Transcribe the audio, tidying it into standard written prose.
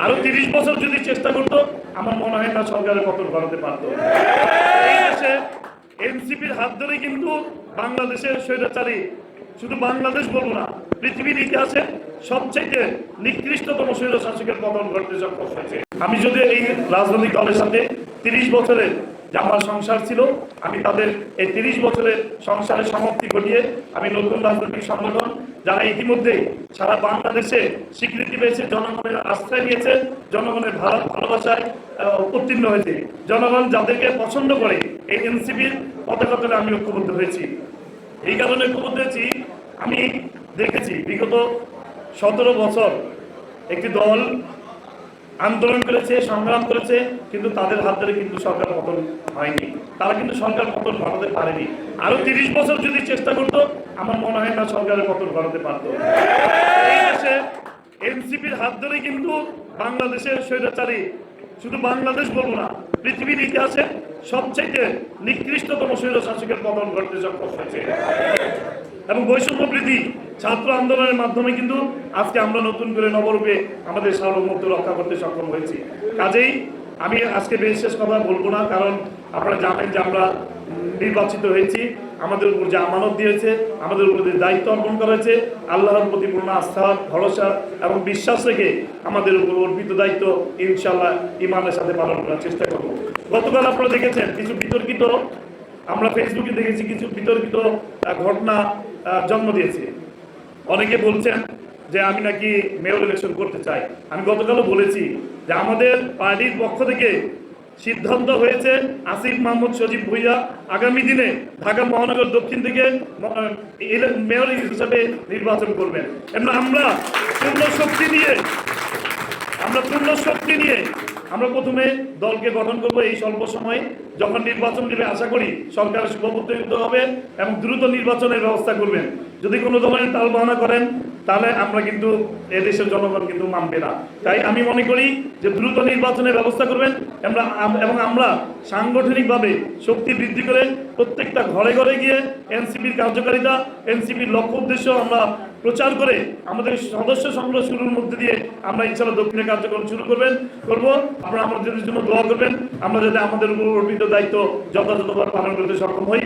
আরো 30 বছর যদি চেষ্টা করতো আমার মনে হয় না সরকারের পতন ঘটাতে পারতো। এই দেশে এনসিপির হাত ধরে কিন্তু বাংলাদেশের স্বৈরাচারী, শুধু বাংলাদেশ বলবো না, পৃথিবীর ইতিহাসে সবচেয়ে নিকৃষ্টতম স্বৈর শাসকের পতন ঘটতে সক্ষম হয়েছে। আমি যদি এই রাজনৈতিক দলের সাথে 30 বছরের যে আমার সংসার ছিল, আমি তাদের এই 30 বছরের সংসারের সমাপ্তি ঘটিয়ে আমি নতুন রাজনৈতিক সংগঠন যারা ইতিমধ্যে সারা বাংলাদেশে স্বীকৃতি পেয়েছে, জনগণের আস্থায় নিয়েছে, জনগণের ভালোবাসায় উত্তীর্ণ হয়েছে, জনগণ যাদেরকে পছন্দ করে এই এনসিপির পতাকা আমি ঐক্যবদ্ধ হয়েছি। এই কারণে ঐক্যবদ্ধ হয়েছি, আমি দেখেছি বিগত 17 বছর একটি দল আন্দোলন করেছে, সংগ্রাম করেছে, কিন্তু তাদের হাত ধরে কিন্তু সরকার পতন হয়নি, তারা কিন্তু সরকার পতন ঘটাতে পারেনি। আরো 30 বছর যদি চেষ্টা করতো আমার মনে হয় না সরকারের পতন ঘটাতে পারতো। এই দেশে এনসিপির হাত ধরে কিন্তু বাংলাদেশের স্বৈরাচারী, শুধু বাংলাদেশ বলবো না, পৃথিবীর ইতিহাসে সবচেয়ে নিকৃষ্টতম স্বৈর শাসকের পতন ঘটতে সক্ষম হয়েছে। এবং বৈষম্য বৃদ্ধি ছাত্র আন্দোলনের মাধ্যমে কিন্তু আজকে আমরা নতুন করে নবরূপে আমাদের সার্বভৌমত্ব রক্ষা করতে সক্ষম হয়েছি। কাজেই আমি আজকে বিশেষ কথা বলবো না, কারণ আপনারা জানেন যে আমরা নির্বাচিত হয়েছি, আমাদের উপর যে আমানত দিয়েছে, আমাদের উপর যে দায়িত্ব অর্পণ করা হয়েছে, আল্লাহর প্রতি পূর্ণ আস্থা, ভরসা এবং বিশ্বাস রেখে আমাদের উপর অর্পিত দায়িত্ব ইনশাআল্লাহ ইমানের সাথে পালন করার চেষ্টা করব। গতকাল আপনারা দেখেছেন কিছু বিতর্কিত, আমরা ফেসবুকে দেখেছি কিছু বিতর্কিত ঘটনা জন্ম দিয়েছে। অনেকে বলছেন যে আমি নাকি মেয়র ইলেকশন করতে চাই। আমি গতকালও বলেছি যে আমাদের পার্টির পক্ষ থেকে সিদ্ধান্ত হয়েছে আসিফ মাহমুদ সজীব ভুইয়া আগামী দিনে ঢাকা মহানগর দক্ষিণ থেকে মেয়র হিসেবে নির্বাচন করবেন। এবং আমরা পূর্ণ শক্তি নিয়ে আমরা প্রথমে দলকে গঠন করব এই স্বল্প সময়ে, যখন নির্বাচন দিবে আশা করি সরকার সুপ্রতিষ্ঠিত হবে এবং দ্রুত নির্বাচনের ব্যবস্থা করবেন। যদি কোনো ধরনের তালবাহানা করেন তাহলে আমরা কিন্তু এদেশের জনগণ কিন্তু মানবে না। তাই আমি মনে করি যে দ্রুত নির্বাচনের ব্যবস্থা করবেন এবং আমরা সাংগঠনিকভাবে শক্তি বৃদ্ধি করে প্রত্যেকটা ঘরে ঘরে গিয়ে এনসিপির কার্যকারিতা, এনসিপির লক্ষ্য উদ্দেশ্য আমরা প্রচার করে আমাদের সদস্য সংগ্রহ শুরুর মধ্যে দিয়ে আমরা ইনশাআল্লাহ দক্ষিণে কার্যক্রম শুরু করব। আপনারা আমাদের জন্য দোয়া করবেন, আমরা যাতে আমাদের উপর অর্পিত দায়িত্ব যথাযথভাবে পালন করতে সক্ষম হই।